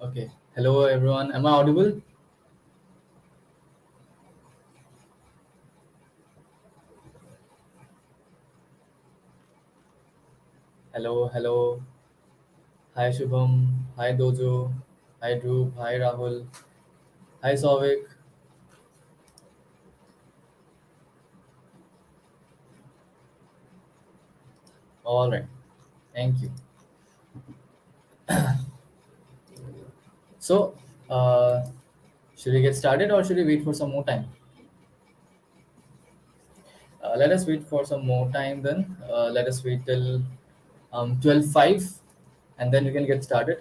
Okay. Hello, everyone. Am I audible? Hello, hello. Hi, Shubham. Hi, Dojo. Hi, Dhruv. Hi, Rahul. Hi, Savik. All right. Thank you. So, uh, should we get started or should we wait for some more time? Let us wait for some more time then. Let us wait till 12:05 and then we can get started.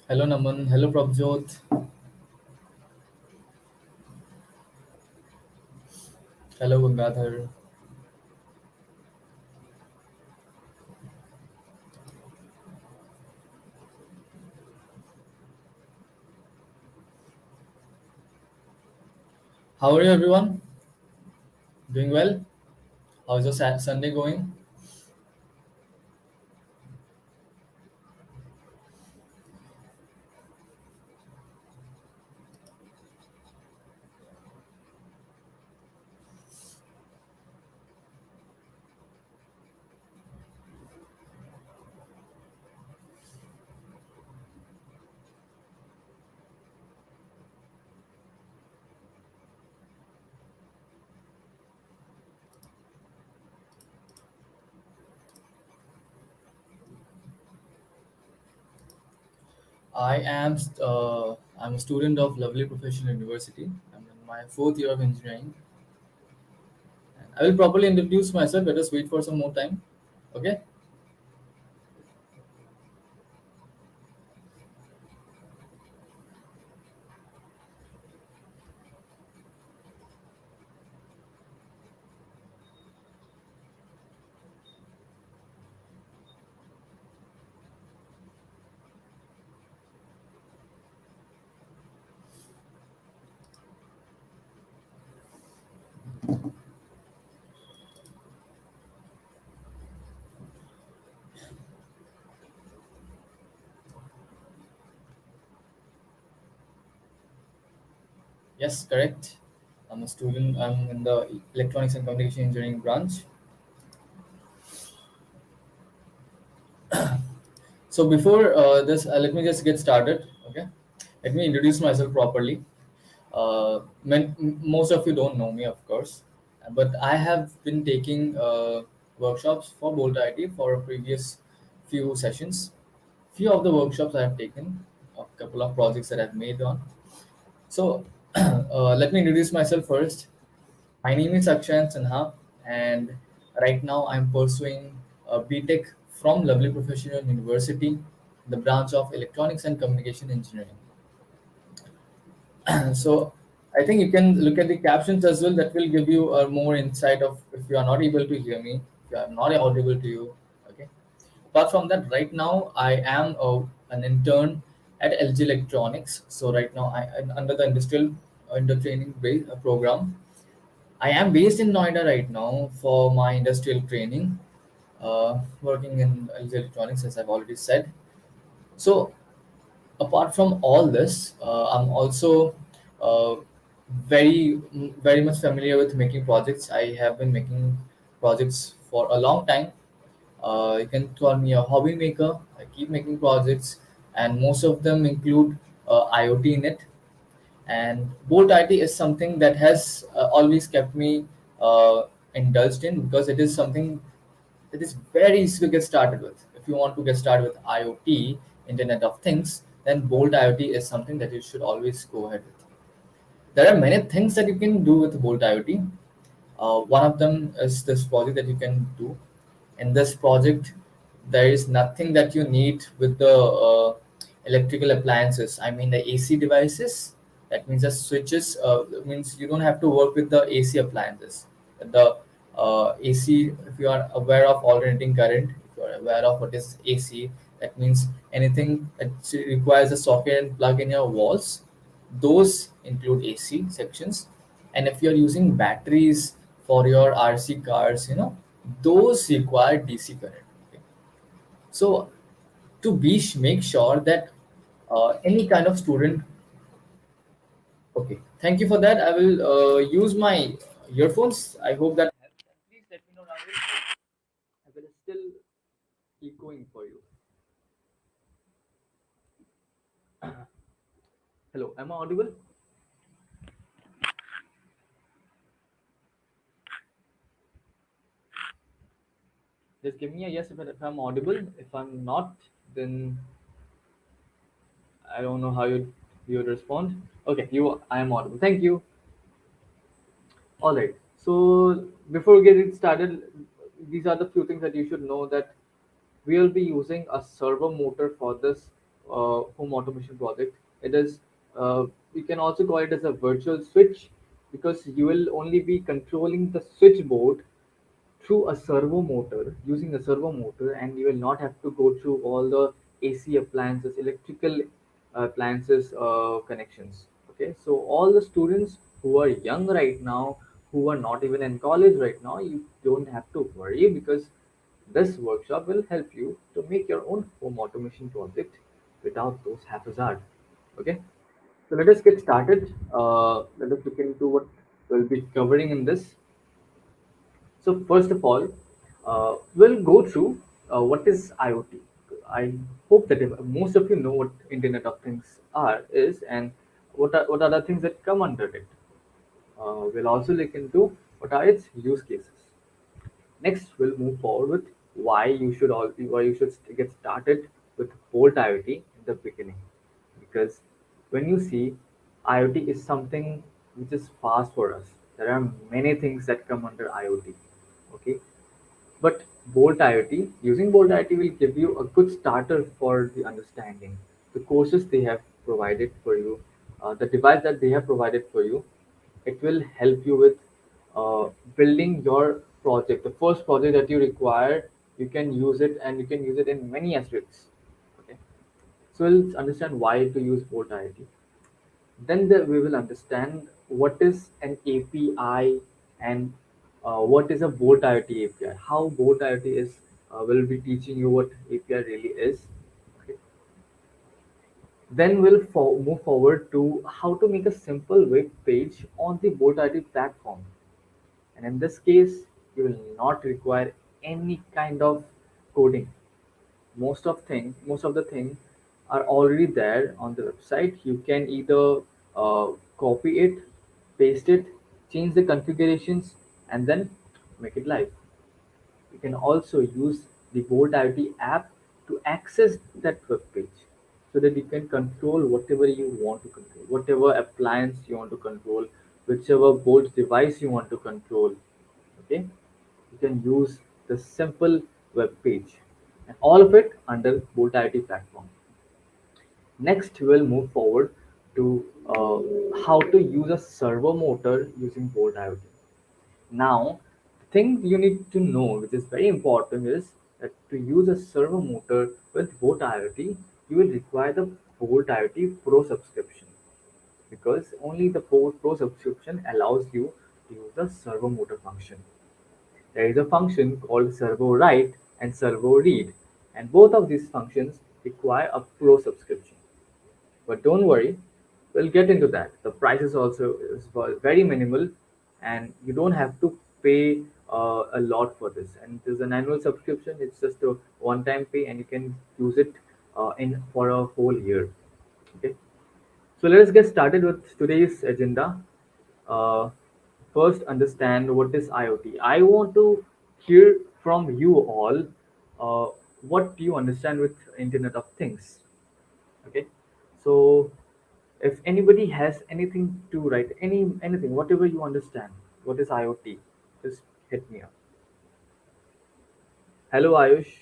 Hello, Naman. Hello, Prabjot. Hello, Gangadhar. How are you, everyone? Doing well? How's your Sunday going? I'm a student of Lovely Professional University. I'm in my fourth year of engineering. And I will properly introduce myself. Let us wait for some more time. Okay. Yes, correct. I'm a student. I'm in the Electronics and Communication Engineering branch. So before this, let me just get started. Okay. Let me introduce myself properly. Most of you don't know me, of course, but I have been taking workshops for Bolt IT for a previous few sessions. Few of the workshops I have taken, a couple of projects that I've made on. So, let me introduce myself first. My name is Akshayan Sinha, and right now I'm pursuing a B.Tech from Lovely Professional University, the branch of Electronics and Communication Engineering. So I think you can look at the captions as well. That will give you a more insight of if you are not able to hear me, if I'm not audible to you. Okay. Apart from that, right now I am an intern at LG Electronics. So right now I'm under the industrial under training program. I am based in Noida right now for my industrial training, working in LG Electronics as I've already said. So apart from all this, I'm also uh, very much familiar with making projects. I have been making projects for a long time. You can call me a hobby maker. I keep making projects, and most of them include IoT in it. And Bolt IT is something that has always kept me indulged in because it is something that is very easy to get started with. If you want to get started with IoT, Internet of Things, then Bolt IoT is something that you should always go ahead with. There are many things that you can do with Bolt IoT. One of them is this project that you can do. In this project, there is nothing that you need with the electrical appliances. I mean, the AC devices. That means the switches. Means you don't have to work with the AC appliances. the AC. If you are aware of alternating current, if you are aware of what is AC, that means anything that requires a socket and plug in your walls, those include AC sections. And if you're using batteries for your RC cars, those require DC current. Okay? So to make sure that any kind of student. Okay, thank you for that. I will use my earphones. I hope that helps. And please let me know, Rahul. I will still echoing for you. Hello, am I audible? Just give me a yes if I'm audible. If I'm not, then I don't know how you would respond. Okay, I am audible. Thank you. All right. So before getting started, these are the few things that you should know that we'll be using a servo motor for this home automation project. It is you can also call it as a virtual switch because you will only be controlling the switchboard through a servo motor using a servo motor, and you will not have to go through all the AC appliances, electrical appliances connections. Okay, so all the students who are young right now, who are not even in college right now, you don't have to worry because this workshop will help you to make your own home automation project without those haphazard. Okay, so let us get started. Let us look into what we'll be covering in this. So first of all, we'll go through what is IoT. I hope that most of you know what Internet of Things is and what are the things that come under it. We'll also look into what are its use cases. Next, we'll move forward with why you should get started with Bolt IoT in the beginning, because when you see IoT is something which is fast for us. There are many things that come under IoT. Okay, but Bolt IoT, using Bolt IoT will give you a good starter for the understanding. The courses they have provided for you, the device that they have provided for you, it will help you with building your project. The first project that you require, you can use it and you can use it in many aspects. Okay, so we'll understand why to use Bolt IoT. Then we will understand what is an API and what is a Bolt IoT API. How Bolt IoT is will be teaching you what API really is. Okay. Then we'll move forward to how to make a simple web page on the Bolt IoT platform. And in this case, you will not require any kind of coding. Most of the thing are already there on the website. You can either copy it, paste it, change the configurations, and then make it live. You can also use the Bolt IoT app to access that web page so that you can control whatever you want to control, whatever appliance you want to control, whichever Bolt device you want to control. Okay, you can use the simple web page and all of it under Bolt IoT platform. Next, we'll move forward to how to use a servo motor using Bolt IoT. Now, the thing you need to know, which is very important, is that to use a servo motor with Bolt IoT, you will require the Bolt IoT Pro subscription because only the Pro subscription allows you to use the servo motor function. There is a function called servo write and servo read, and both of these functions require a Pro subscription. But don't worry, we'll get into that. The price is very minimal, and you don't have to pay a lot for this. And it is an annual subscription. It's just a one-time pay, and you can use it in for a whole year. Okay. So let us get started with today's agenda. Uh, First, understand what is IoT. I want to hear from you all what do you understand with Internet of Things. Okay, so if anybody has anything to write, anything, whatever you understand, what is IoT, just hit me up. Hello, Ayush.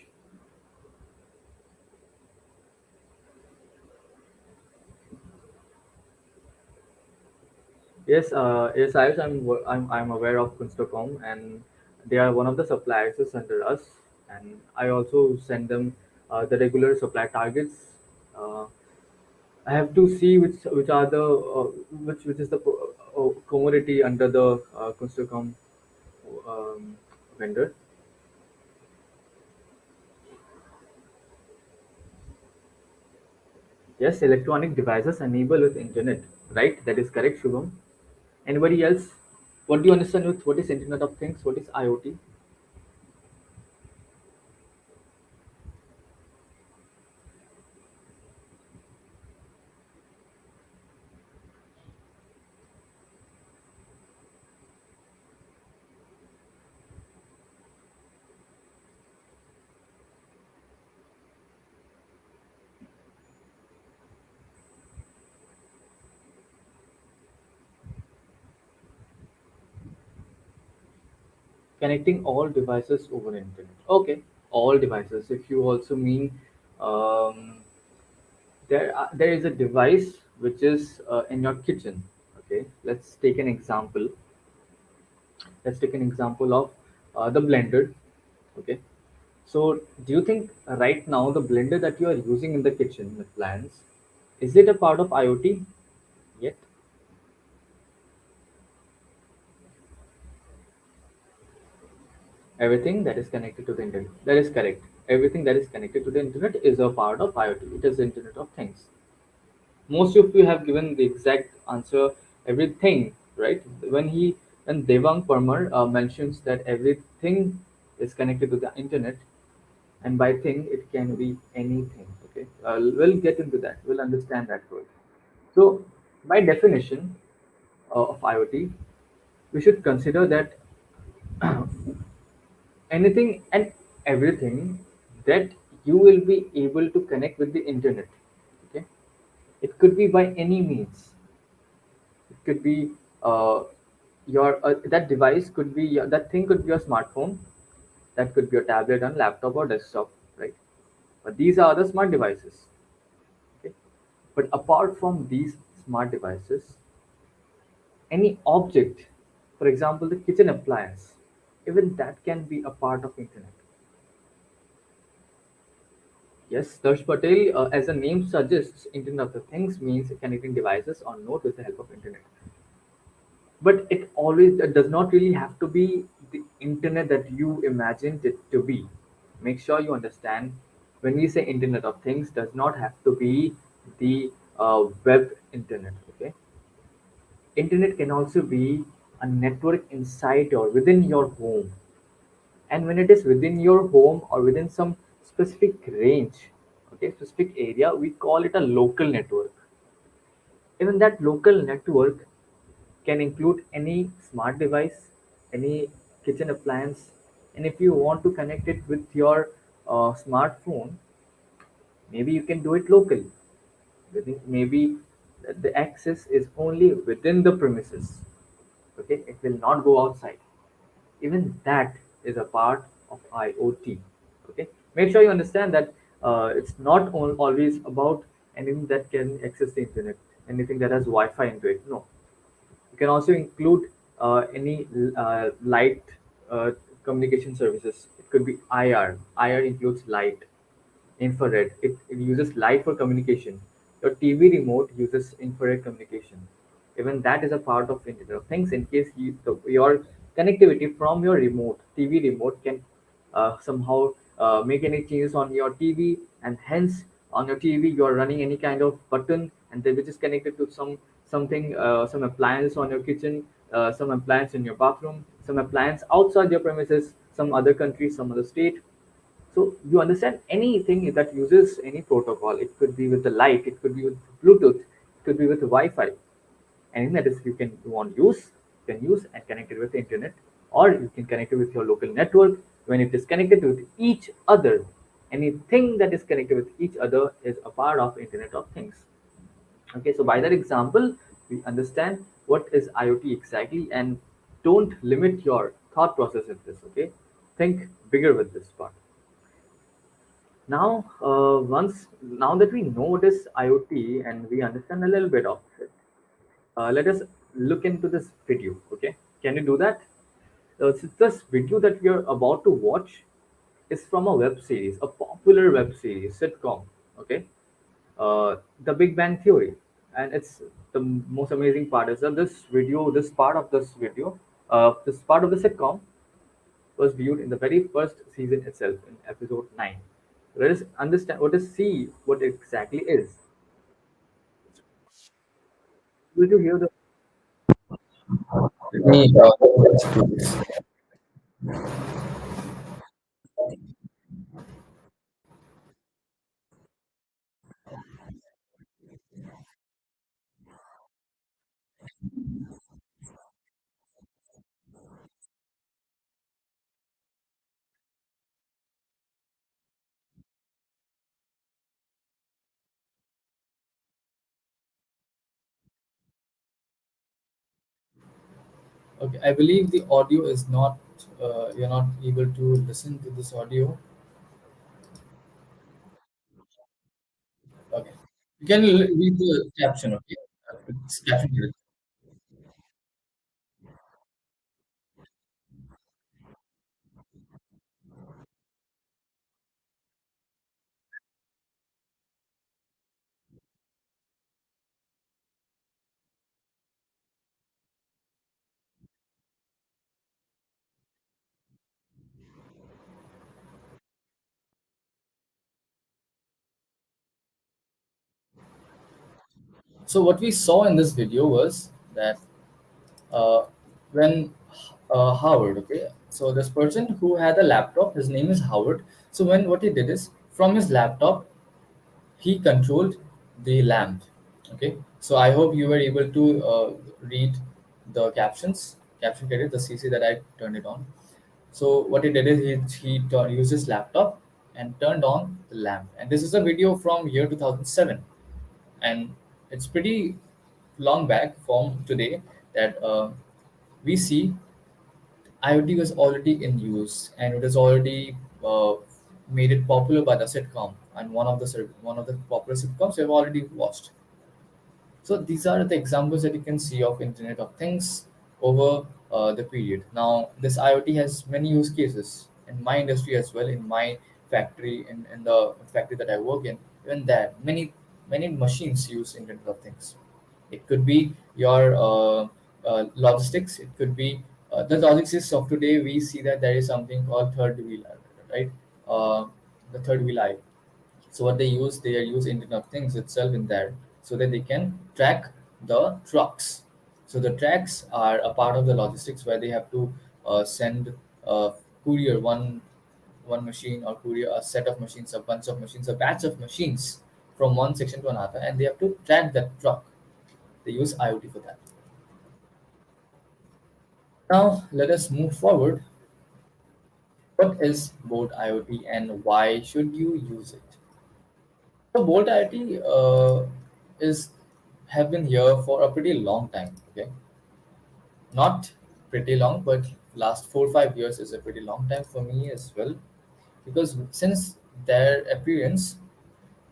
Yes, yes, Ayush, I'm aware of Kunstocom, and they are one of the suppliers under us, and I also send them the regular supply targets. Uh, I have to see which are the which is the commodity under the Kunstocom um, vendor. Yes, electronic devices enable with internet, right? That is correct, Shubham. Anybody else? What do you understand with what is Internet of Things? What is IoT? Connecting all devices over internet. Okay, all devices. If you also mean um, there is a device which is in your kitchen. Okay, let's take an example. Let's take an example of the blender. Okay, so do you think right now the blender that you are using in the kitchen with plants, is it a part of IoT yet? Everything that is connected to the internet. That is correct. Everything that is connected to the internet is a part of IoT. It is the Internet of Things. Most of you have given the exact answer. Everything, right? When Devang Parmar mentions that everything is connected to the internet, and by thing it can be anything. Okay, we'll get into that. We'll understand that word. So, by definition of IoT, we should consider that anything and everything that you will be able to connect with the internet. Okay, it could be by any means. It could be your that device could be that thing could be your smartphone, that could be your tablet and laptop or desktop, right? But these are the smart devices. Okay, but apart from these smart devices, any object, for example, the kitchen appliance, even that can be a part of internet. Yes, Darsh Patel, as the name suggests, Internet of the Things means connecting devices on node with the help of internet. But it does not really have to be the internet that you imagined it to be. Make sure you understand when we say Internet of Things, does not have to be the web internet. Okay, internet can also be a network inside or within your home, and when it is within your home or within some specific range, okay, specific area, we call it a local network. Even that local network can include any smart device, any kitchen appliance, and if you want to connect it with your smartphone, maybe you can do it locally. Maybe the access is only within the premises. Okay, it will not go outside. Even that is a part of IoT. Okay, make sure you understand that it's not always about anything that can access the internet, anything that has Wi-Fi into it. No, you can also include any light uh, communication services. It could be IR. IR includes light, infrared. It uses light for communication. Your TV remote uses infrared communication. Even that is a part of Internet of Things. In case your connectivity from your remote, TV remote can somehow make any changes on your TV, and hence on your TV you are running any kind of button, and they which is connected to something, some appliance on your kitchen, some appliance in your bathroom, some appliance outside your premises, some other country, some other state. So you understand anything that uses any protocol. It could be with the light, it could be with Bluetooth, it could be with Wi-Fi. Anything that is you want to use, you can use and connect it with the internet, or you can connect it with your local network. When it is connected with each other, anything that is connected with each other is a part of Internet of Things. Okay, so by that example, we understand what is IoT exactly, and don't limit your thought process with this. Okay, think bigger with this part. Now that we know what is IoT and we understand a little bit of it, let us look into this video. Okay, can you do that? This video that we are about to watch is from a web series, a popular web series, sitcom. Okay, The Big Bang Theory, and it's the most amazing part is that this part of the sitcom was viewed in the very first season itself, in episode 9. Let us understand. Let us see what it exactly is. Will you hear the? Let me do this. Okay, I believe the audio is not. You're not able to listen to this audio. Okay, you can read the caption. Okay, it's caption. So what we saw in this video was that uh, when Howard, okay, so this person who had a laptop, his name is Howard. So when what he did is from his laptop, he controlled the lamp. Okay, so I hope you were able to read the caption credit, the CC that I turned it on. So what he did is he used his laptop and turned on the lamp. And this is a video from year 2007, and it's pretty long back from today that we see IoT was already in use and it was already made it popular by the sitcom, and one of the popular sitcoms we've already watched. So these are the examples that you can see of Internet of Things over the period. Now, this IoT has many use cases in my industry as well, in my factory, in the factory that I work in. Even there, many machines use Internet of Things. It could be your logistics. It could be the logistics of today. We see that there is something called third wheel, right? Uh, the third wheel eye. So what they use Internet of Things itself in there, so that they can track the trucks. So the tracks are a part of the logistics where they have to send a courier one machine, or courier a set of machines, a bunch of machines, a batch of machines from one section to another, and they have to track that truck. They use IoT for that. Now let us move forward. What is Bolt IoT and why should you use it? So Bolt IoT is have been here for a pretty long time. Okay, not pretty long, but last 4 or 5 years is a pretty long time for me as well. Because since their appearance,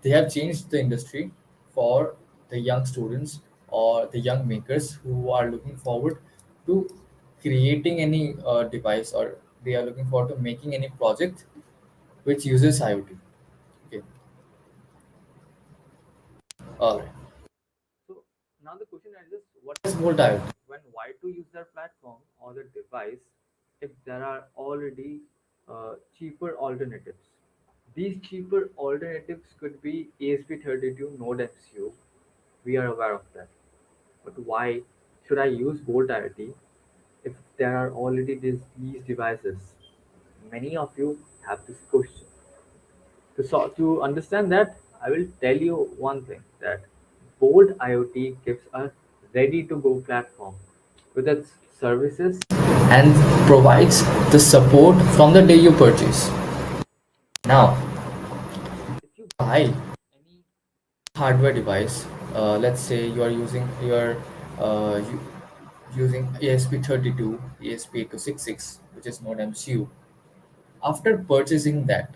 they have changed the industry for the young students or the young makers who are looking forward to creating any device, or they are looking forward to making any project which uses IoT. Okay, all right. So now the question is just what What is Volt IoT? when why to use their platform or the device if there are already cheaper alternatives. These cheaper alternatives could be ESP32 Node MCU. We are aware of that. But why should I use Bolt IoT if there are already these devices? Many of you have this question. To understand that, I will tell you one thing that Bolt IoT gives a ready to go platform with its services And provides the support from the day you purchase. Now, if you buy any hardware device, let's say you are using your using ESP32, ESP8266, which is Node MCU. After purchasing that,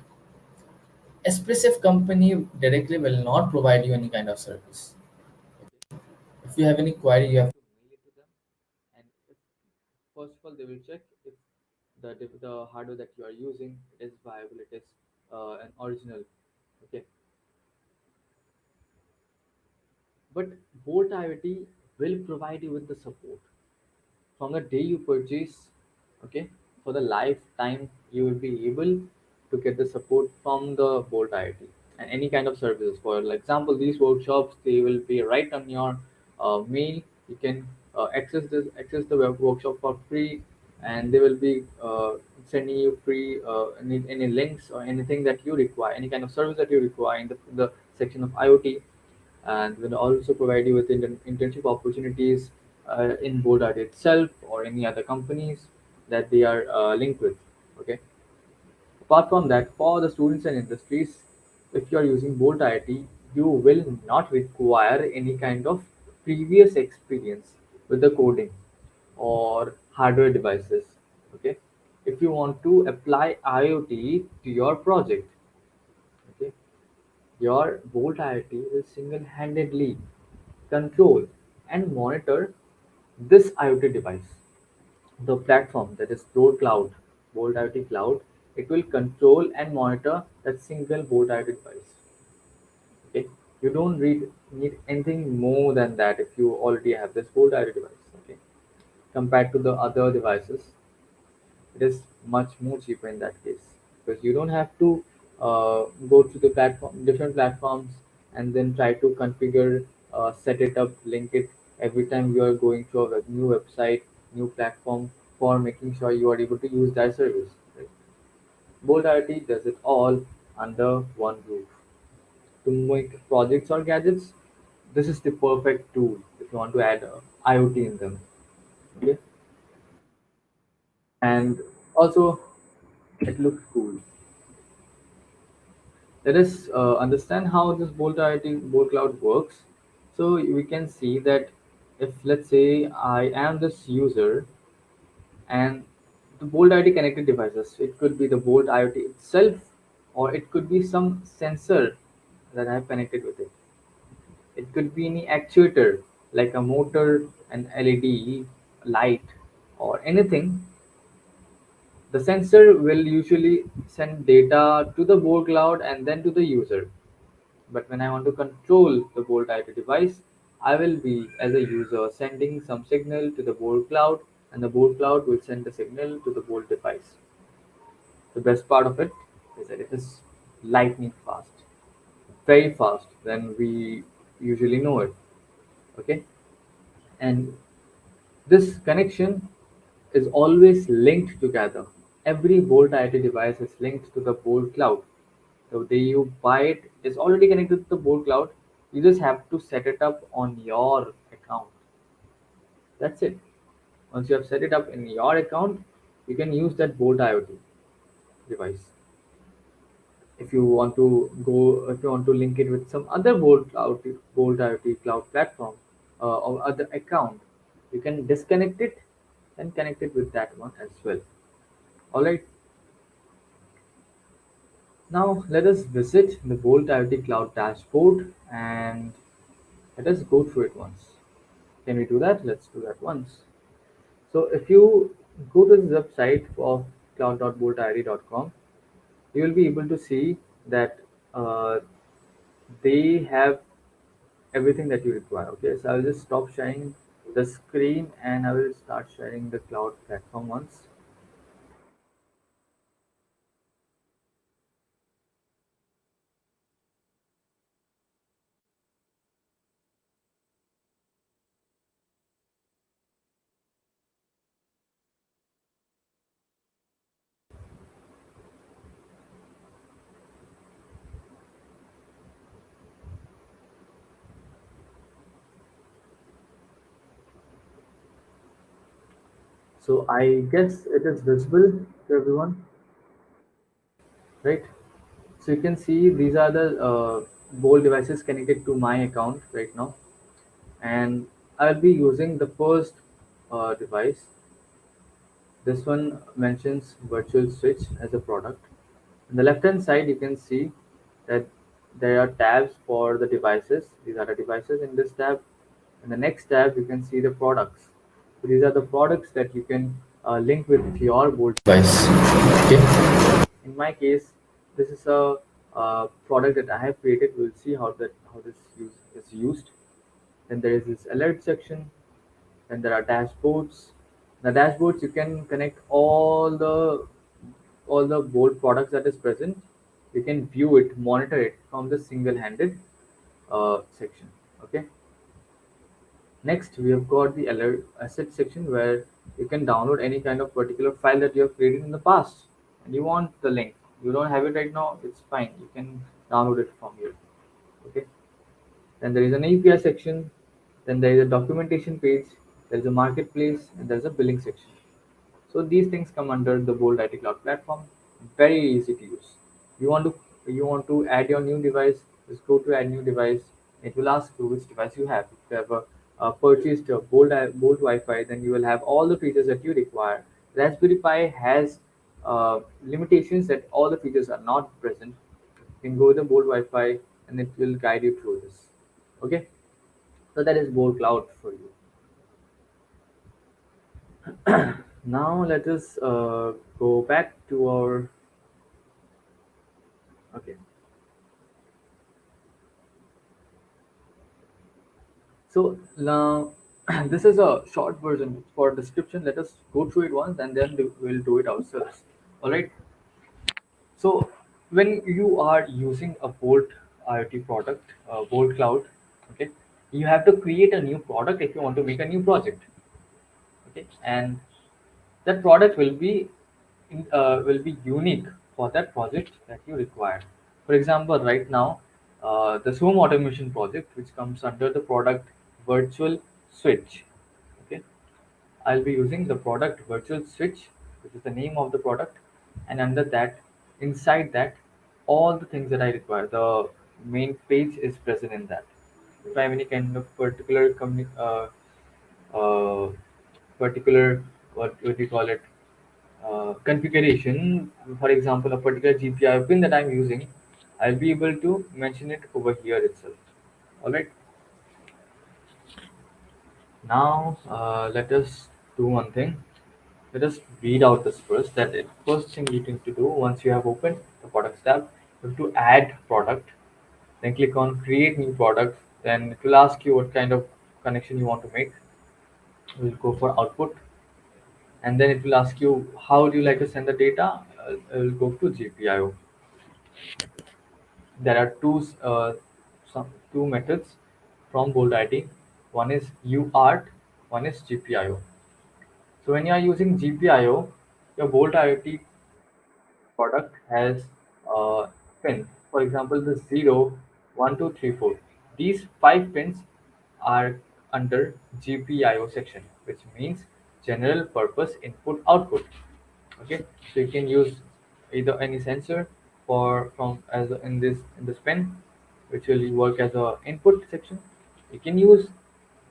a specific company directly will not provide you any kind of service. If you have any query, you have to mail it to them. they will check if the hardware that you are using is viable, it is an original. Okay, but Bolt IoT will provide you with the support from the day you purchase. Okay, for the lifetime you will be able to get the support from the Bolt IoT and any kind of services. For example, these workshops, they will be right on your mail. You can access the workshop for free, and they will be sending you free any links or anything that you require, any kind of service that you require in the section of IoT, and will also provide you with internship opportunities in Bodart itself or any other companies that they are linked with. Okay. Apart from that, for the students and industries, if you are using Bolt IT, you will not require any kind of previous experience with the coding or hardware devices. Okay. If you want to apply IoT to your project, okay, your Bolt IoT will single-handedly control and monitor this IoT device. The platform, that is Bolt IoT Cloud, it will control and monitor that single Bolt IoT device. Okay, you don't need anything more than that if you already have this Bolt IoT device. Okay, compared to the other devices, it is much more cheaper in that case, because you don't have to go to the different platforms, and then try to configure, set it up, link it every time you are going to a new website, new platform, for making sure you are able to use that service. Right? Bolt IoT does it all under one roof. To make projects or gadgets, this is the perfect tool if you want to add IoT in them. Okay, and also it looks cool. Let us understand how this Bolt IoT Bolt Cloud works. So we can see that if, let's say, I am this user, and the Bolt IoT connected devices, it could be the Bolt IoT itself, or it could be some sensor that I have connected with it. It could be any actuator like a motor, an LED light, or anything. The sensor will usually send data to the Bolt Cloud and then to the user. But when I want to control the Bolt IoT device, I will be, as a user, sending some signal to the Bolt cloud, and the Bolt cloud will send the signal to the Bolt device. The best part of it is that it is lightning fast, very fast than we usually know it. Okay, and this connection is always linked together. Every Bolt IoT device is linked to the Bolt cloud. The day you buy it, it's already connected to the Bolt cloud. You just have to set it up on your account. That's it. Once you have set it up in your account, you can use that Bolt IoT device. If you want to link it with some other Bolt IoT cloud platform or other account, you can disconnect it and connect it with that one as well. All right. Now let us visit the Bolt IoT cloud dashboard and let us go through it once. Can we do that? Let's do that once. So if you go to the website of cloud.boltiot.com, you will be able to see that uh, they have everything that you require. Okay, so I'll just stop sharing the screen and I will start sharing the cloud platform once. So I guess it is visible to everyone, right? So you can see these are the Bolt devices connected to my account right now, and I'll be using the first device. This one mentions virtual switch as a product. On the left hand side, you can see that there are tabs for the devices. These are the devices in this tab. In the next tab, you can see the products. So these are the products that you can link with your Bolt device. Okay. in my case, this is a product that I have created. We'll see how this is used. Then there is this alert section. Then there are dashboards. The dashboards you can connect all the board products that is present. You can view it, monitor it from the single-handed section. Okay. Next, we have got the alert asset section where you can download any kind of particular file that you have created in the past and you want the link. You don't have it right now, it's fine. You can download it from here. Okay. Then there is an API section. Then there is a documentation page. There is a marketplace and there is a billing section. So these things come under the Bolt IT Cloud platform. Very easy to use. You want to add your new device. Just go to add new device. It will ask you which device you have. If you have purchased a Bolt Wi-Fi, then you will have all the features that you require. Raspberry Pi has limitations that all the features are not present. You can go with the Bolt Wi-Fi, and it will guide you through this. Okay, so that is Bolt Cloud for you. Now let us go back to our okay. So now this is a short version for description. Let us go through it once and then we'll do it ourselves. All right. So when you are using a Bolt IoT product, Bolt Cloud, okay, you have to create a new product if you want to make a new project. Okay, and that product will be unique for that project that you require. For example, right now, this home automation project, which comes under the product virtual switch. Okay, I'll be using the product virtual switch, which is the name of the product, and under that, inside that, all the things that I require. The main page is present in that. If I have any kind of uh, particular what do you call it configuration, for example, a particular GPIO pin that I'm using, I'll be able to mention it over here itself. All right. Now let us do one thing. Let us read out this first. That the first thing you need to do once you have opened the products tab, you have to add product. Then click on create new product. Then it will ask you what kind of connection you want to make. We'll go for output, and then it will ask you how do you like to send the data. I'll go to GPIO. There are two methods from Bolt IT. One is UART, one is GPIO. So when you are using GPIO, your Bolt IoT product has pin. For example, the 0, 1, 2, 3, 4. These 5 pins are under GPIO section, which means general purpose input output. Okay, so you can use either any sensor for from as in this pin, which will work as a input section. You can use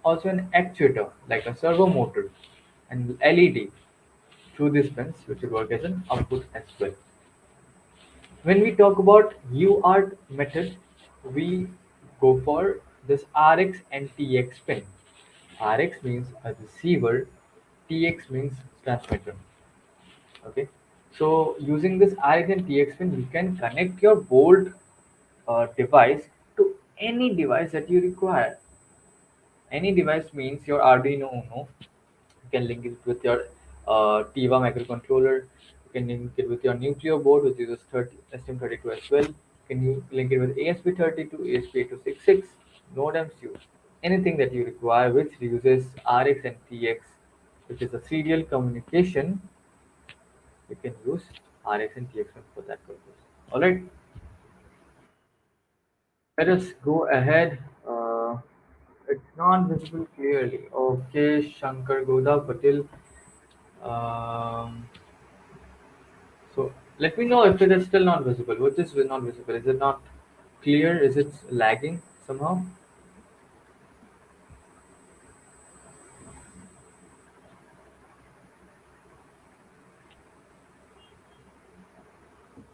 also an actuator like a servo motor and LED through these pins, which will work as an output as well. When we talk about UART method, we go for this RX and TX pin. RX means a receiver, TX means transmitter. Okay, so using this RX and TX pin, you can connect your board device to any device that you require. Any device means your Arduino Uno. You can link it with your TIVA microcontroller. You can link it with your Nucleo board, which uses STM32 as well. Can you link it with ASP32, ASP8266, Node MCU, anything that you require which uses RX and TX, which is a serial communication. You can use RX and TX for that purpose. All right, let us go ahead. It's not visible clearly. Okay, Shankar Goda Patil. Um, so let me know if it is still not visible. What is not visible? Is it not clear? Is it lagging somehow?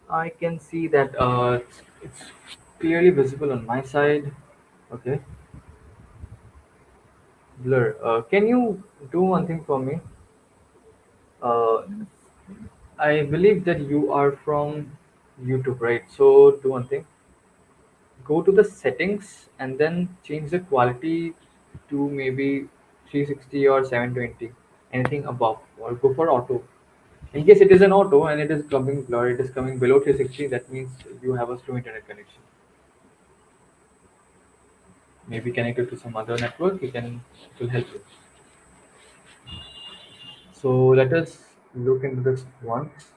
I can see that it's clearly visible on my side. Okay, blur. Can you do one thing for me? Uh, I believe that you are from YouTube, right? So do one thing: go to the settings and then change the quality to maybe 360 or 720, anything above, or go for auto. In case it is an auto and it is coming or it is coming below 360, that means you have a slow internet connection. Maybe connected to some other network. It will help you. So let us look into this once.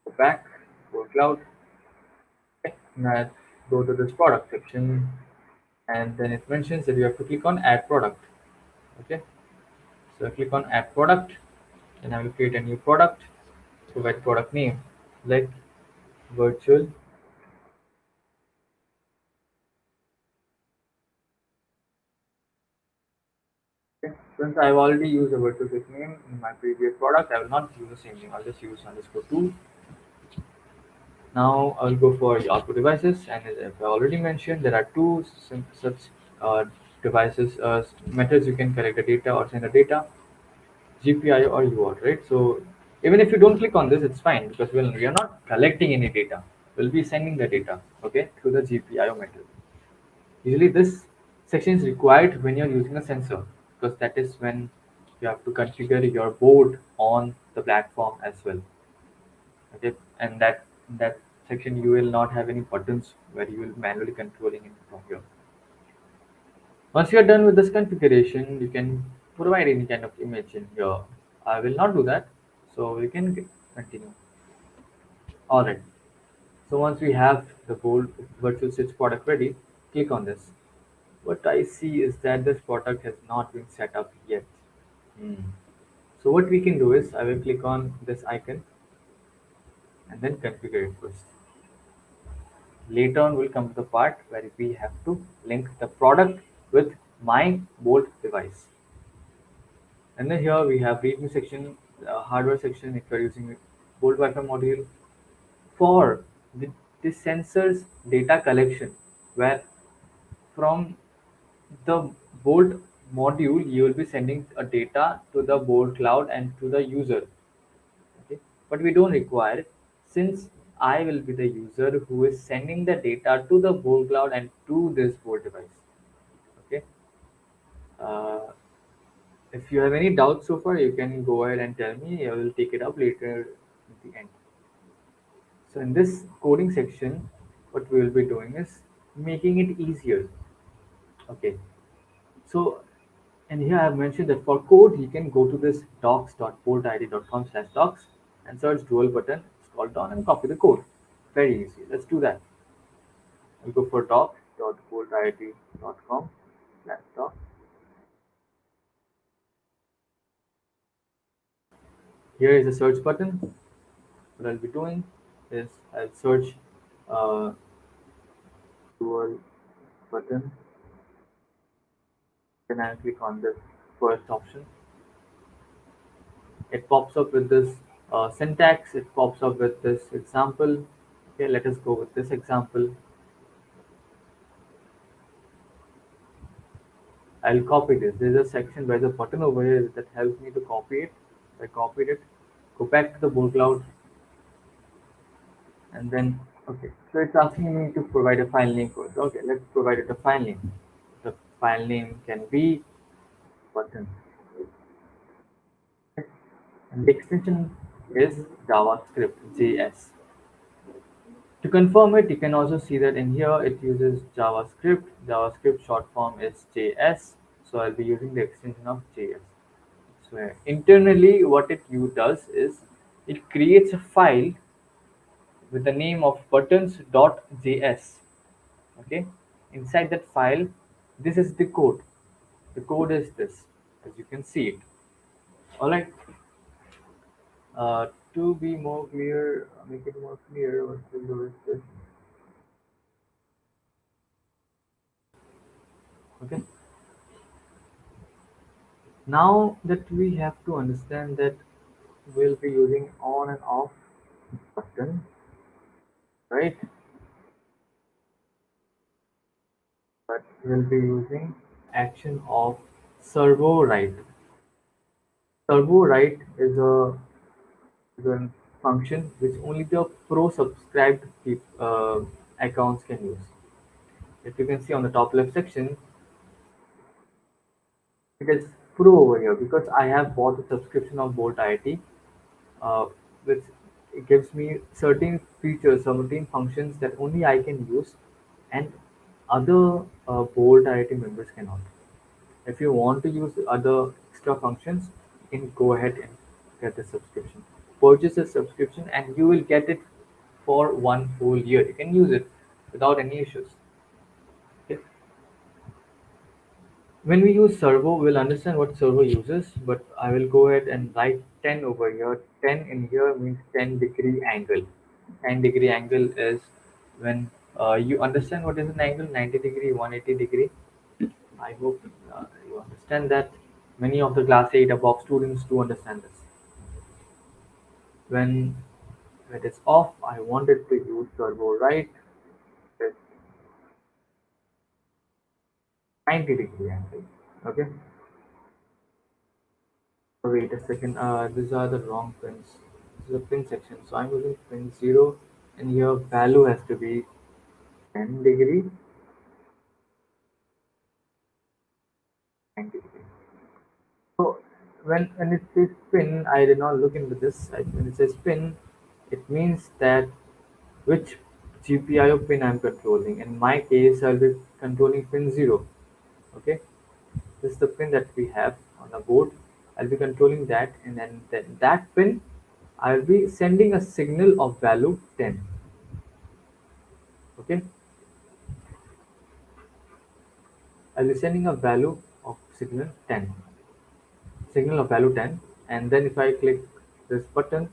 Go back, go cloud. Okay. Now go to this product section, and then it mentions that you have to click on add product. Okay. So I click on add product, then I will create a new product, provide product name like virtual. Okay. Since I've already used a virtual quick name in my previous product, I will not use the same thing. I'll just use underscore two. Now I'll go for output devices, and as I've already mentioned, there are two such uh, devices methods you can collect the data or send the data, GPIO or UART, right? So even if you don't click on this, it's fine because we are not collecting any data. We'll be sending the data, okay, through the GPIO method. Usually, this section is required when you're using a sensor because that is when you have to configure your board on the platform as well. Okay, and that section you will not have any buttons where you will manually controlling it from here. Once you are done with this configuration, you can provide any kind of image in here. I will not do that, so we can continue. All right. So once we have the bold virtual switch product ready, click on this. What I see is that this product has not been set up yet. Hmm. So what we can do is I will click on this icon and then configure it first. Later on, we'll come to the part where we have to link the product with my Bolt device. And then here we have readme section, hardware section if you're using Bolt Wi-Fi module for the, the sensor's data collection, where from the Bolt module you will be sending a data to the Bolt cloud and to the user. Okay, but we don't require it since I will be the user who is sending the data to the Bolt cloud and to this Bolt device. Okay. Uh, if you have any doubts so far, you can go ahead and tell me. I will take it up later at the end. So in this coding section, what we will be doing is making it easier. Okay. So and here I have mentioned that for code, you can go to this docs.boltid.com/docs and search dual button, scroll down and copy the code. Very easy. Let's do that. I'll go for docs.boltid.com/docs. Here is the search button. What I'll be doing is I'll search uh, dual button, then I'll click on this first option. It pops up with this syntax, it pops up with this example. Okay, let us go with this example. I'll copy this. There's a section where the button over here that helps me to copy it. I copied it, go back to the board cloud, and then okay. So it's asking me to provide a file name first. Okay, let's provide it a file name. The file name can be button, and the extension is JavaScript JS. To confirm it, you can also see that in here it uses JavaScript. JavaScript short form is JS. So I'll be using the extension of JS. So internally, what it does is it creates a file with the name of buttons.js. Okay, inside that file, this is the code. The code is this, as you can see it. All right. To be more clear, make it more clear. What we'll do is this. Okay. Now that we have to understand that we'll be using on and off button, right? But we'll be using action of servo right. Servo write is a function which only the pro subscribed accounts can use. If you can see on the top left section, it is pro over here because I have bought the subscription of Bolt IoT, uh, which it gives me certain features, certain functions that only I can use, and other Bolt IoT members cannot. If you want to use other extra functions, you can go ahead and get the subscription. Purchase a subscription, and you will get it for 1 full year. You can use it without any issues. Okay. When we use servo, we'll understand what servo uses, but I will go ahead and write 10 over here. 10 in here means 10-degree angle. 10-degree angle is when you understand what is an angle, 90 degree, 180 degree. I hope you understand that. Many of the class 8 above students do understand this. When it is off, I wanted to use servo right. It's 90-degree angle. Okay. Oh, wait a second. These are the wrong pins. This is a pin section. So I'm using pin 0, and your value has to be 10 degree, 90 degree. So when it says pin, I did not look into this. When it says pin, it means that which GPIO pin I'm controlling. In my case, I'll be controlling pin 0. Okay, this is the pin that we have on the board. I'll be controlling that, and then that pin, I'll be sending a signal of value 10. Okay, I'll be sending a value of signal 10, signal of value 10, and then if I click this button,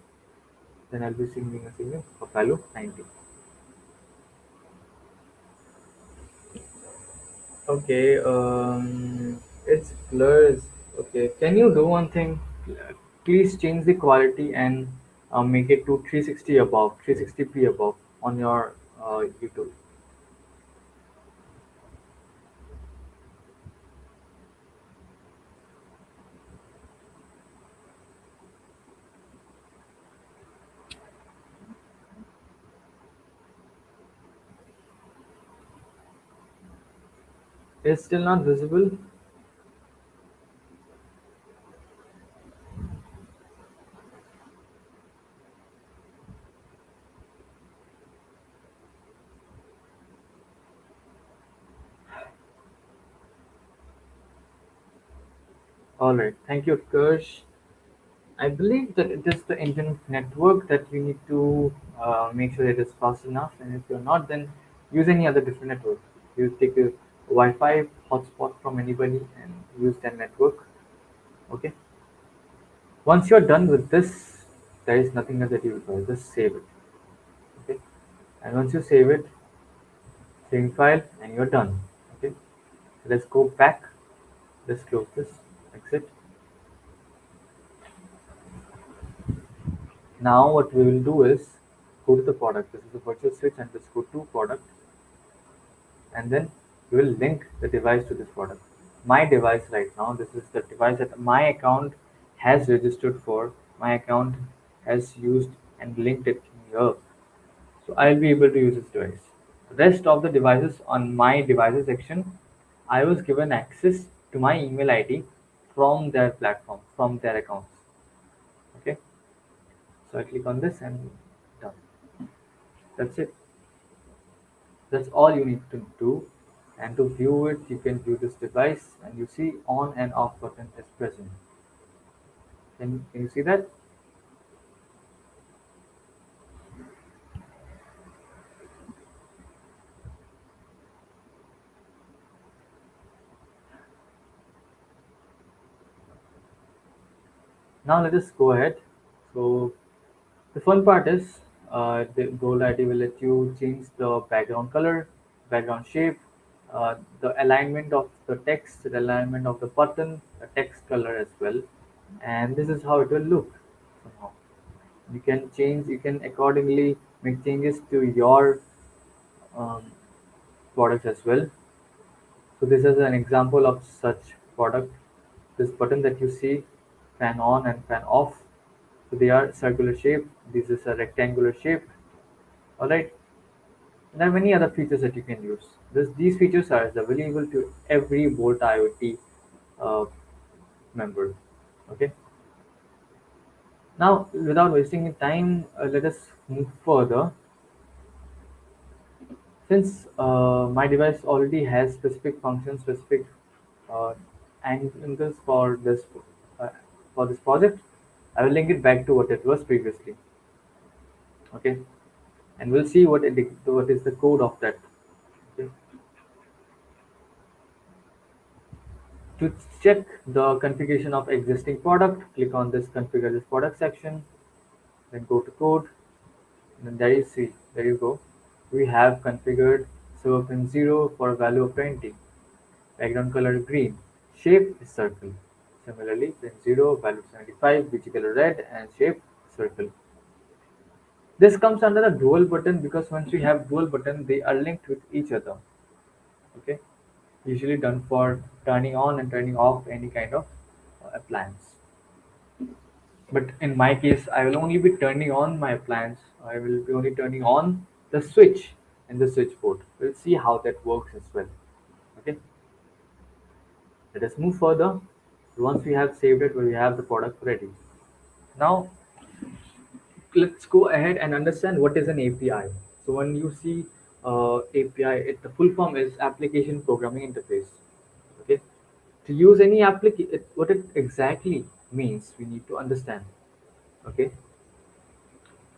then I'll be sending a signal of value 90. Okay, it's blurs. Okay, can you do one thing? Please change the quality and make it to 360 above, 360p above on your YouTube. It's still not visible. All right, thank you, Kirsch. I believe that it is the internet network that we need to make sure it is fast enough. And if you're not, then use any other different network. You take a Wi-Fi hotspot from anybody and use that network. Okay. Once you're done with this, there is nothing else that you require. Just save it. Okay. And once you save it, save file, and you're done. Okay. Let's go back. Let's close this. Exit. Now what we will do is go to the product. This is a virtual switch, and let's go to product, and then we will link the device to this product. My device right now, this is the device that my account has registered for. My account has used and linked it here. So I'll be able to use this device. Rest of the devices on my devices section, I was given access to my email ID from their platform, from their accounts. Okay, so I click on this and done. That's it. That's all you need to do. And to view it, you can view this device and you see on and off button is present. Can you see that? Now let us go ahead. So the fun part is the Goal ID will let you change the background color, background shape, the alignment of the text, the alignment of the button, the text color as well. And this is how it will look somehow. You can change, you can accordingly make changes to your um, product as well. So this is an example of such product. This button that you see fan on and fan off. So they are circular shape. This is a rectangular shape. All right. There are many other features that you can use. These features are available to every Bolt IoT uh, member. Okay. Now, without wasting any time, let us move further. Since my device already has specific functions, specific uh, angles uh, for this project, I will link it back to what it was previously. Okay, and we'll see what is the code of that. Okay. To check the configuration of existing product, click on this configure this product section, then go to code, and then there you go. We have configured servo pin 0 for a value of 20. Background color green. Shape is circle. Similarly, pin 0, value 75, BG color red, and shape circle. This comes under the dual button because once we have dual button, they are linked with each other. Okay, usually done for turning on and turning off any kind of appliance. But in my case, I will only be turning on my appliance. I will be only turning on the switch in the switch port. We'll see how that works as well. Okay, let us move further. Once we have saved it, we have the product ready. Now let's go ahead and understand what is an API. So when you see API, the full form is Application Programming Interface. Okay, to use any application, what it exactly means, we need to understand. Okay,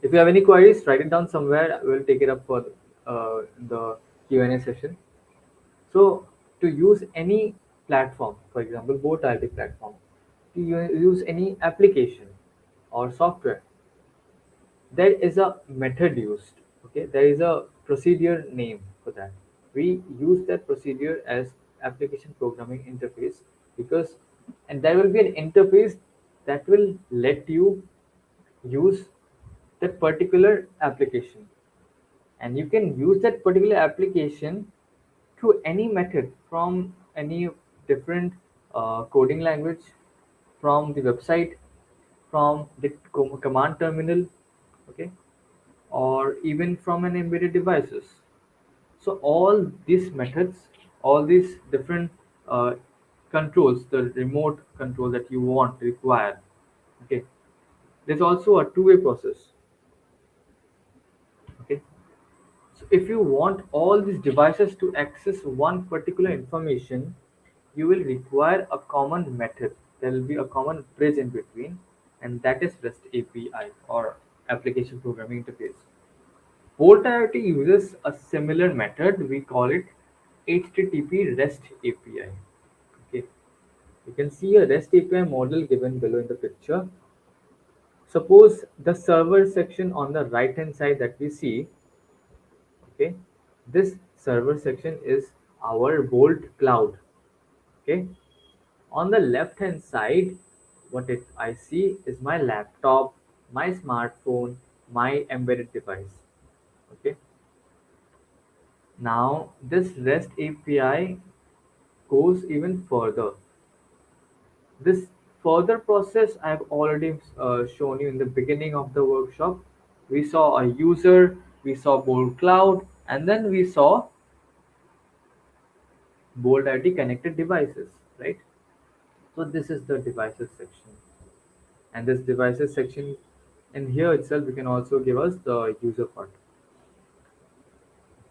if you have any queries, write it down somewhere. We'll take it up for the Q&A session. So to use any platform, for example, Boat IoT platform, to use any application or software, there is a method used. Okay, there is a procedure name for that. We use that procedure as application programming interface because, and there will be an interface that will let you use that particular application, and you can use that particular application through any method from any different coding language, from the website, from the command terminal, okay, or even from an embedded devices. So all these methods, all these different uh, controls, the remote control that you want require, okay, there's also a two-way process. Okay, so if you want all these devices to access one particular information, you will require a common method. There will be a common bridge in between, and that is REST API or Application Programming Interface. Bolt IoT uses a similar method. We call it HTTP REST API. Okay, you can see a REST API model given below in the picture. Suppose the server section on the right hand side that we see, okay, this server section is our Bolt cloud. Okay, on the left hand side, I see is my laptop, my smartphone, my embedded device. Okay, now this REST API goes even further. This further process I have already shown you in the beginning of the workshop. We saw a user, we saw Bolt Cloud, and then we saw Bolt ID connected devices, right? So this is the devices section, and this devices section, in here itself, we can also give us the user part.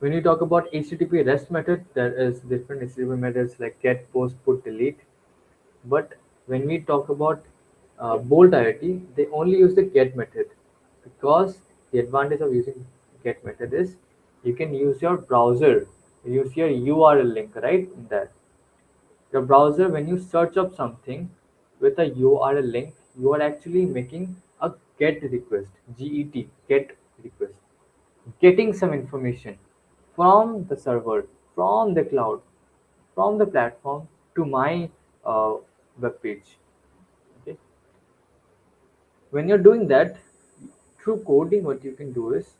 When you talk about HTTP REST method, there is different HTTP methods like get, post, put, delete. But when we talk about Bolt IoT, they only use the get method because the advantage of using get method is you can use your browser, use your URL link right in there. Your browser, when you search up something with a URL link, you are actually making a get request, get request, getting some information from the server, from the cloud, from the platform to my uh, web page. Okay. When you're doing that through coding, what you can do is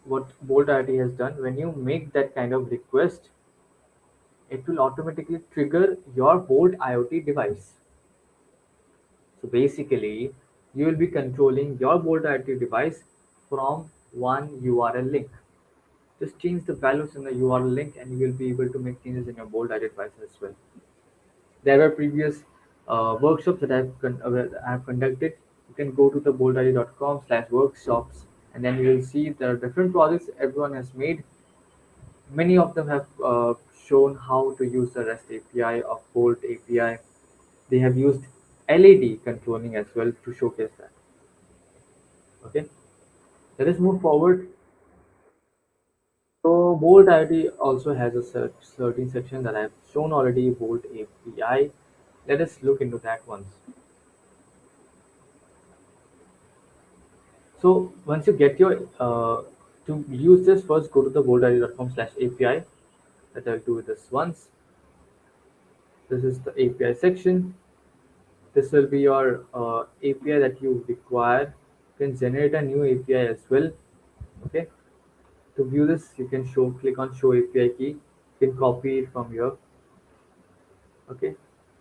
what Bolt IoT has done. When you make that kind of request, it will automatically trigger your Bolt IoT device. So basically, you will be controlling your Bolt IoT device from one URL link. Just change the values in the URL link and you will be able to make changes in your Bolt IoT device as well. There were previous workshops that I have conducted. You can go to the boltid.com/workshops and then you will see there are different projects everyone has made. Many of them have shown how to use the REST API of Bolt API. They have used LED controlling as well to showcase that. Okay, let us move forward. So Bolt IoT also has a certain section that I have shown already, Bolt API. Let us look into that once. So once you get your to use this, first go to the boltid.com/API. That I'll do this once. This is the API section. This will be your API that you require. You can generate a new API as well. Okay. To view this, you can click on show API key. You can copy it from here. Okay.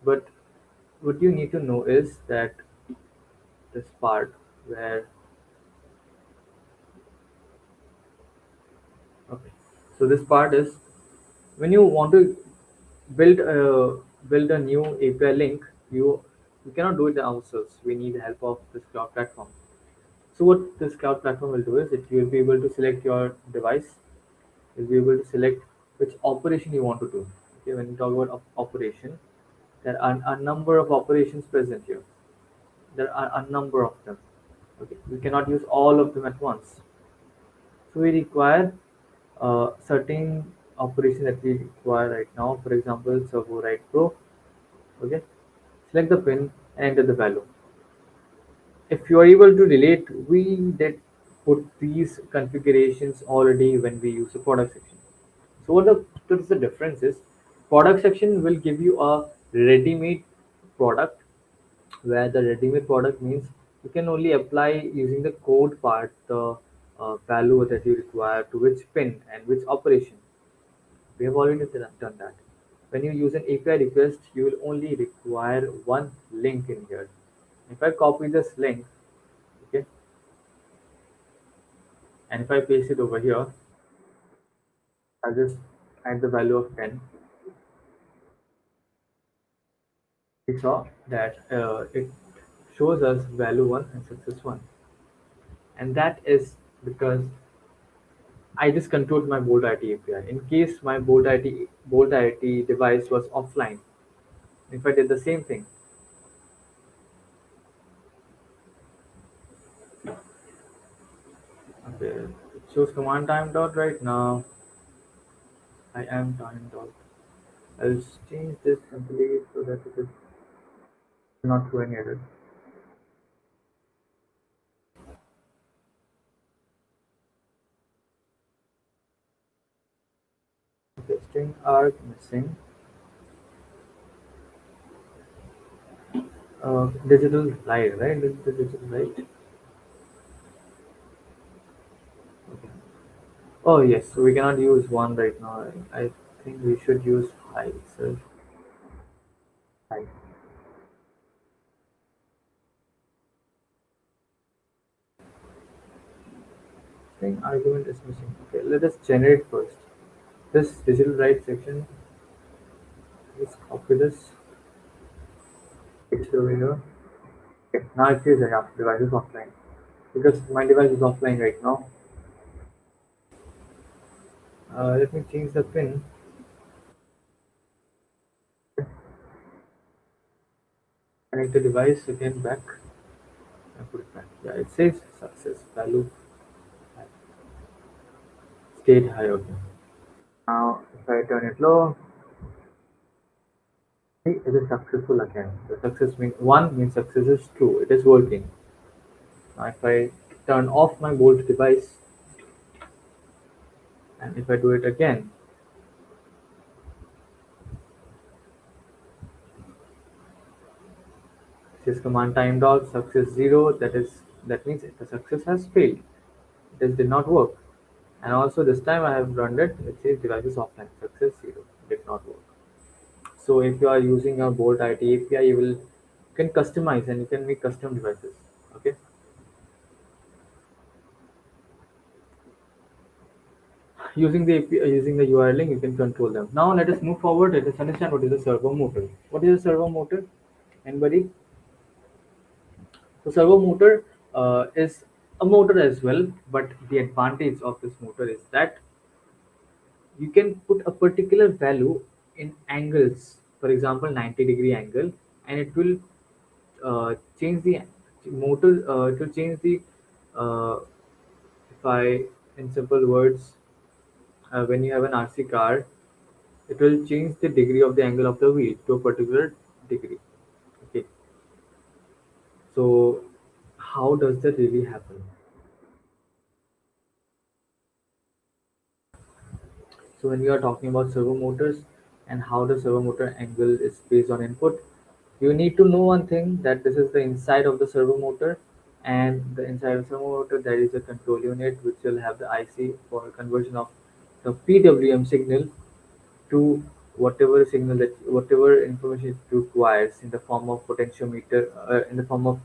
But what you need to know is that this part where okay. So this part is when you want to build a new API link, you cannot do it ourselves. We need the help of this cloud platform. So what this cloud platform will do is that you will be able to select your device. You'll be able to select which operation you want to do. Okay, when you talk about operation, there are a number of operations present here. There are a number of them. Okay, we cannot use all of them at once. So we require certain operation that we require right now. For example, Servo Write Pro. Okay, select the pin and enter the value. If you are able to relate, we did put these configurations already when we use the product section. So what is the difference is product section will give you a ready-made product where the ready-made product means you can only apply using the code part the value that you require to which pin and which operation. We have already done that. When you use an API request, you will only require one link in here. If I copy this link, okay, and if I paste it over here, I just add the value of 10. We saw that it shows us value 1 and success 1. And that is because I just controlled my Bolt IT API. In case my Bolt IT device was offline, if I did the same thing, okay, it shows command timed out right now. I am timed out. I'll change this simply so that it is not showing error. Okay, string arg missing. Digital light, right? This is the digital light. Okay. Oh yes, so we cannot use one right now. I think we should use five itself. Five. String argument is missing. Okay, let us generate first. This digital write section. Let's copy this. Paste it over here. Okay, now it says yeah, device is offline. Because my device is offline right now. Let me change the pin. Connect the device again back and put it back. Yeah, it says success value state high. Okay. Now if I turn it low, see, it is successful again. The success means one means success is true. It is working. Now if I turn off my Bolt device and if I do it again, it says command timed out success 0. That means the success has failed. This did not work. And also this time I have run it. It says device is offline. Success 0. Did not work. So if you are using a Bolt IT API, you will can customize and you can make custom devices. Okay, using the using the URL link, you can control them. Now let us move forward. Let us understand what is a servo motor. What is a servo motor? Anybody? So servo motor is a motor as well, but the advantage of this motor is that you can put a particular value in angles. For example, 90-degree angle, and it will change the motor. It will change the if I in simple words, when you have an RC car, it will change the degree of the angle of the wheel to a particular degree. Okay, so how does that really happen? So when you are talking about servo motors and how the servo motor angle is based on input, you need to know one thing, that this is the inside of the servo motor, and the inside of the servo motor there is a control unit which will have the IC for conversion of the PWM signal to whatever information it requires in the form of potentiometer, in the form of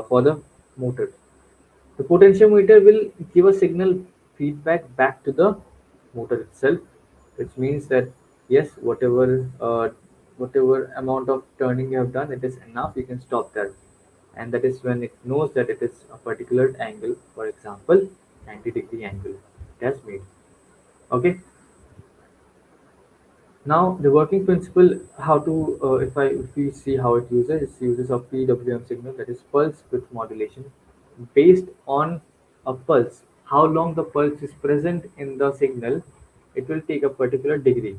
for the motor. The potentiometer will give a signal feedback back to the motor itself, which means that yes, whatever amount of turning you have done, it is enough. You can stop there, and that is when it knows that it is a particular angle. For example, 90-degree angle it has made. Okay. Now the working principle, how to if we see how it uses a PWM signal, that is pulse width modulation, based on a pulse. How long the pulse is present in the signal, it will take a particular degree.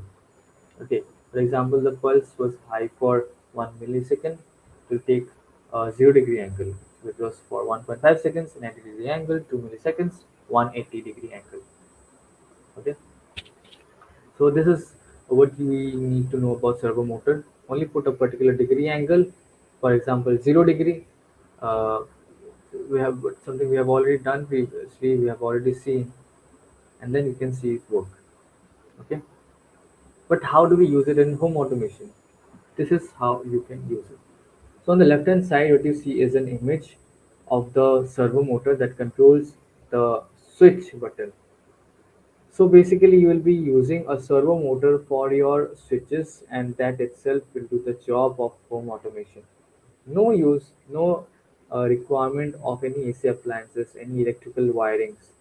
Okay, for example, the pulse was high for 1 millisecond, it will take a 0-degree angle. So it was for 1.5 seconds, 90-degree angle, 2 milliseconds, 180-degree angle. Okay. So this is what we need to know about servo motor. Only put a particular degree angle, for example 0 degree. Uh, we have something we have already done previously. We have already seen, and then you can see it work. Okay, but how do we use it in home automation? This is how you can use it. So on the left hand side, what you see is an image of the servo motor that controls the switch button. So basically, you will be using a servo motor for your switches, and that itself will do the job of home automation. No use, no requirement of any AC appliances, any electrical wirings.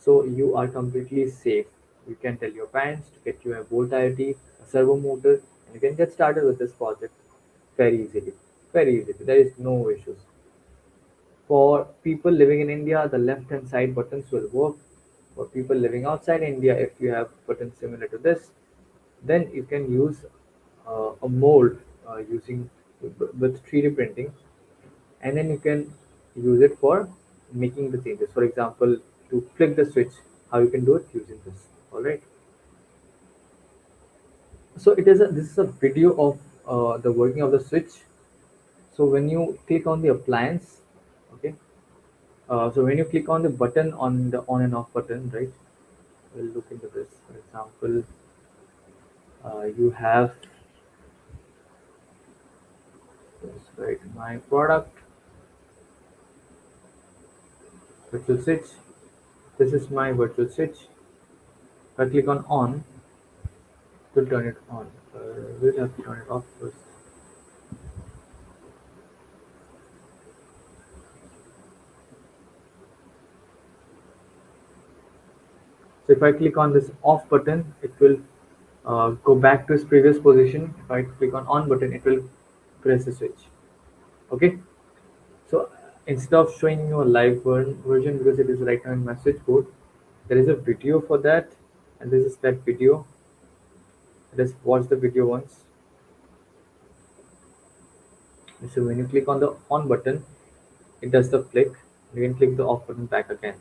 So you are completely safe. You can tell your parents to get you a Bolt IoT, a servo motor, and you can get started with this project very easily. Very easily. There is no issues. For people living in India, the left-hand side buttons will work. For people living outside India, if you have buttons similar to this, then you can use a mold using with 3D printing, and then you can use it for making the changes. For example, to flick the switch, how you can do it using this. All right. So this is a video of the working of the switch. So when you click on the appliance, okay, so when you click on the button on the on and off button, right? We'll look into this. For example, you have this, right? My product virtual switch. This is my virtual switch. If I click on to turn it on. We'll have to turn it off first. So if I click on this off button, it will go back to its previous position. If I click on button, it will press the switch. Okay. So instead of showing you a live version, because it is right now in my switchboard, there is a video for that, and this is that video. Let's watch the video once. So when you click on the on button, it does the flick. You can click the off button back again.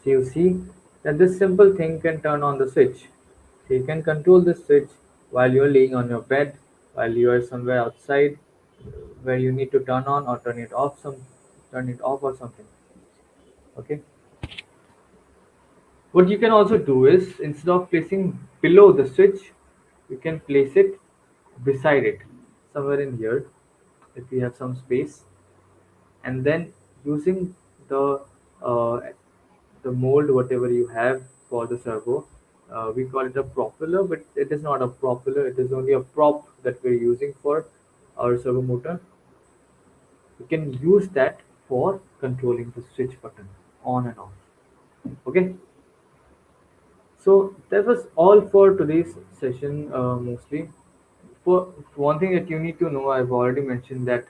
So you see that this simple thing can turn on the switch. So you can control the switch while you're laying on your bed, while you are somewhere outside, where you need to turn on or turn it off or something. Okay. What you can also do is, instead of placing below the switch, you can place it beside it, somewhere in here. if you have some space, and then using the uh, the mold whatever you have for the servo. We call it a propeller, but it is not a propeller. It is only a prop that we're using for our servo motor. You can use that for controlling the switch button on and off. Okay, so that was all for today's session. Mostly, for one thing that you need to know, I've already mentioned that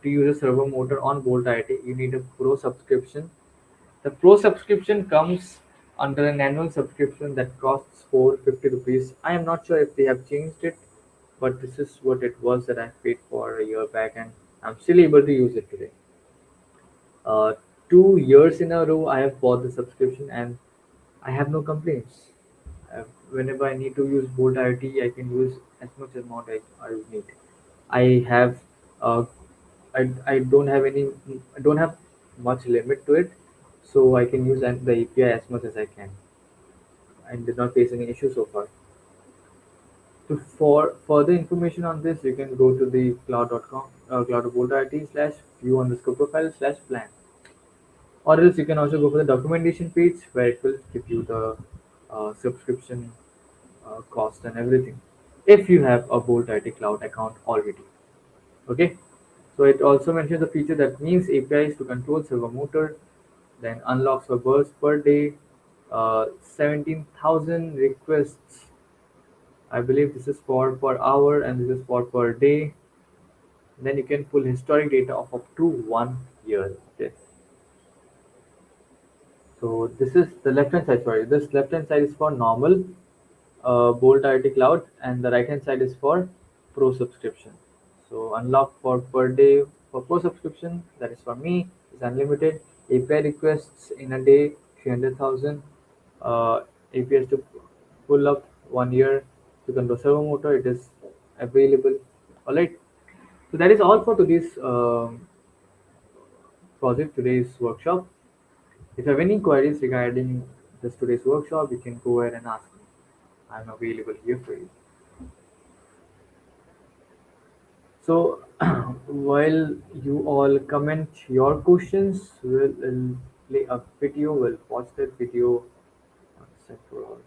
to use a servo motor on Bolt IoT, you need a pro subscription. The pro subscription comes under an annual subscription that costs 450 rupees. I am not sure if they have changed it, but this is what it was that I paid for a year back, and I'm still able to use it today. 2 years in a row, I have bought the subscription, and I have no complaints. Whenever I need to use Bolt IoT, I can use as much amount I need. I have, uh, I don't have any, I don't have much limit to it, so I can use the API as much as I can. I did not face any issue so far. So for further information on this, you can go to the cloud.com, cloud.bolt.it slash view underscore profile slash plan. Or else you can also go for the documentation page where it will give you the subscription cost and everything. If you have a Bolt IT Cloud account already. Okay. So it also mentions the feature that means APIs to control servo motor, then unlocks for bursts per day, 17,000 requests. I believe this is for per hour and this is for per day. Then you can pull historic data of up to 1 year. Okay. So this is the left hand side. Sorry, this left hand side is for normal Bolt IoT Cloud, and the right hand side is for Pro subscription. So unlock for per day for Pro subscription, that is for me, is unlimited. API requests in a day 300,000. APIs to pull up 1 year to control servo motor. It is available. All right. So that is all for today's project, today's workshop. If you have any queries regarding this today's workshop, you can go ahead and ask me. I'm available here for you. So while you all comment your questions, we'll play a video. We'll watch that video. One sec for all.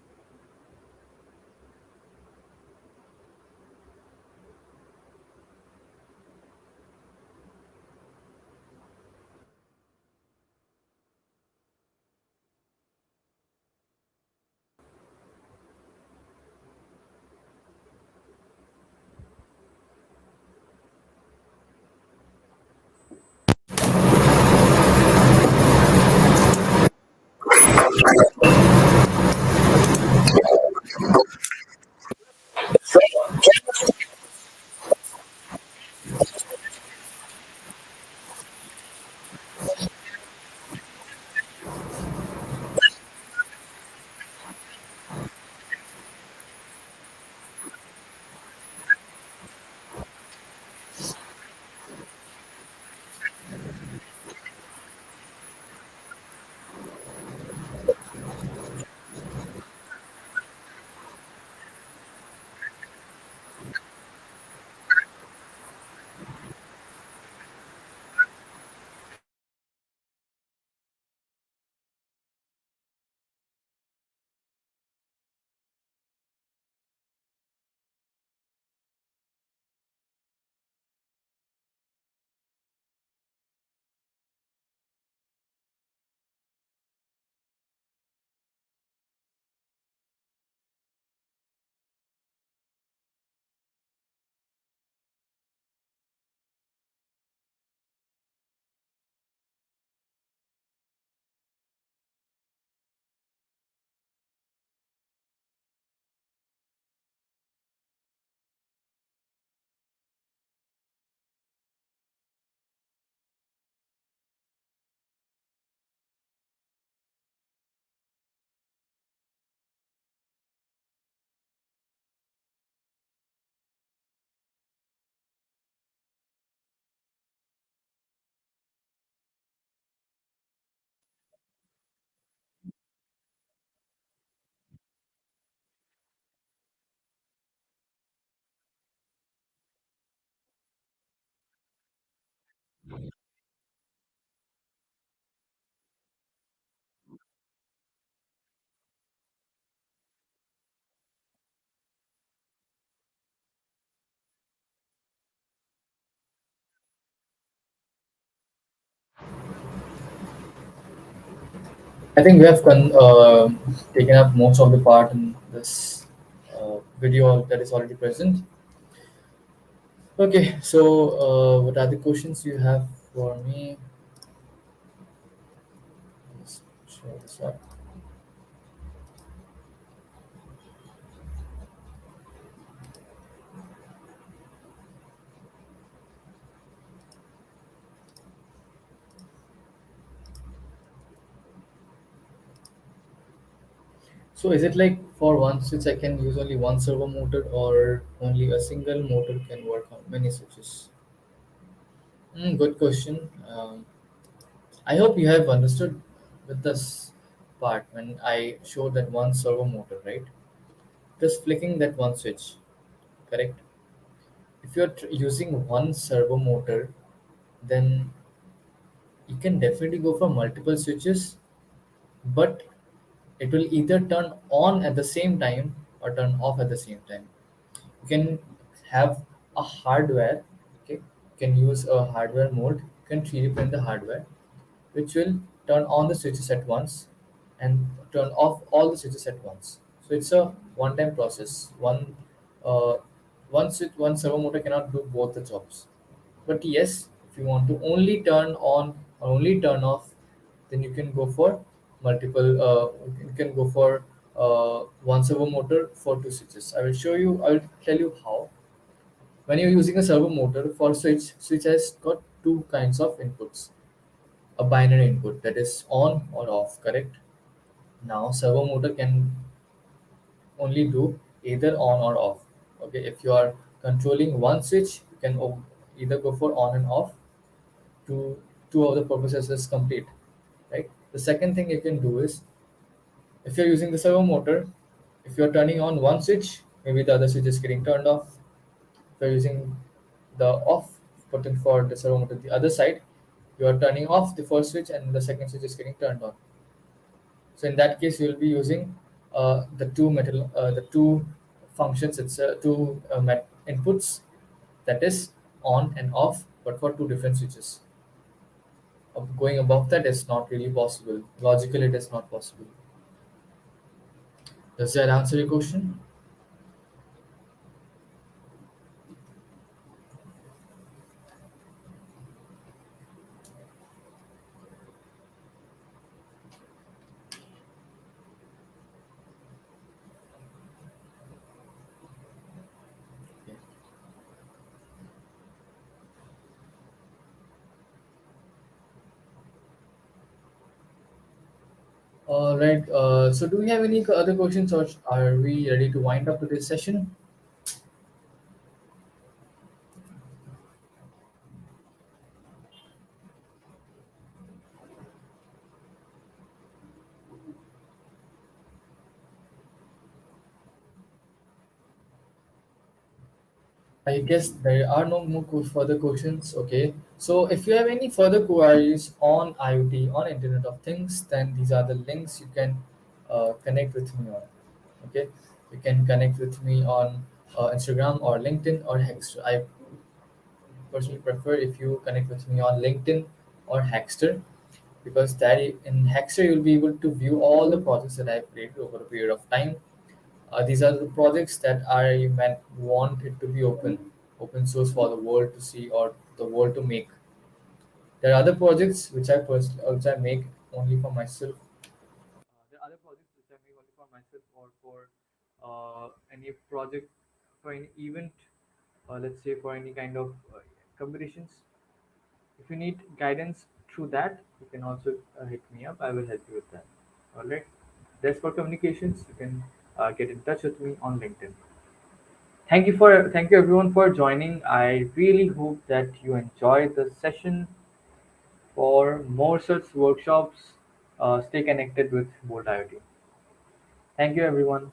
I think we have taken up most of the part in this video that is already present. Okay, so what are the questions you have for me? Let's show this up. So is it like for one switch I can use only one servo motor, or only a single motor can work on many switches? Good question. I hope you have understood with this part when I showed that one servo motor, right? Just flicking that one switch, correct? If you're using one servo motor, then you can definitely go for multiple switches, but it will either turn on at the same time or turn off at the same time. You can have a hardware, okay? You can use a hardware mode. You can 3D print the hardware, which will turn on the switches at once and turn off all the switches at once. So it's a one-time process. Uh, one servo motor cannot do both the jobs. But yes, if you want to only turn on or only turn off, then you can go for multiple. You can go for one servo motor for two switches. I will show you. I will tell you how. When you're using a servo motor for switch has got two kinds of inputs. A binary input, that is on or off, correct? Now servo motor can only do either on or off. Okay, if you are controlling one switch, you can either go for on and off. Two of the purposes is complete, right? The second thing you can do is, if you're using the servo motor, if you're turning on one switch, maybe the other switch is getting turned off. If you're using the off button for the servo motor, the other side, you are turning off the first switch and the second switch is getting turned on. So in that case, you will be using the two functions. It's two inputs, that is on and off, but for two different switches. Going above that is not really possible. Logically, it is not possible. Does that answer your question? Okay. All right. So, do we have any other questions, or are we ready to wind up today's session? I guess there are no more further questions. Okay. So if you have any further queries on IoT, on Internet of Things, then these are the links you can connect with me on. Okay. You can connect with me on Instagram or LinkedIn or Hexter. I personally prefer if you connect with me on LinkedIn or Hexter, because that in Hexter you'll be able to view all the projects that I've created over a period of time. These are the projects that I want it to be open source for the world to see or the world to make. There are other projects which I make only for myself. There are other projects which I make only for myself or for any project, for any event, let's say for any kind of competitions. If you need guidance through that, you can also hit me up. I will help you with that. All right. That's for communications. You can get in touch with me on LinkedIn. Thank you everyone for joining. I really hope that you enjoyed the session. For more such workshops, stay connected with Bolt IoT. Thank you everyone.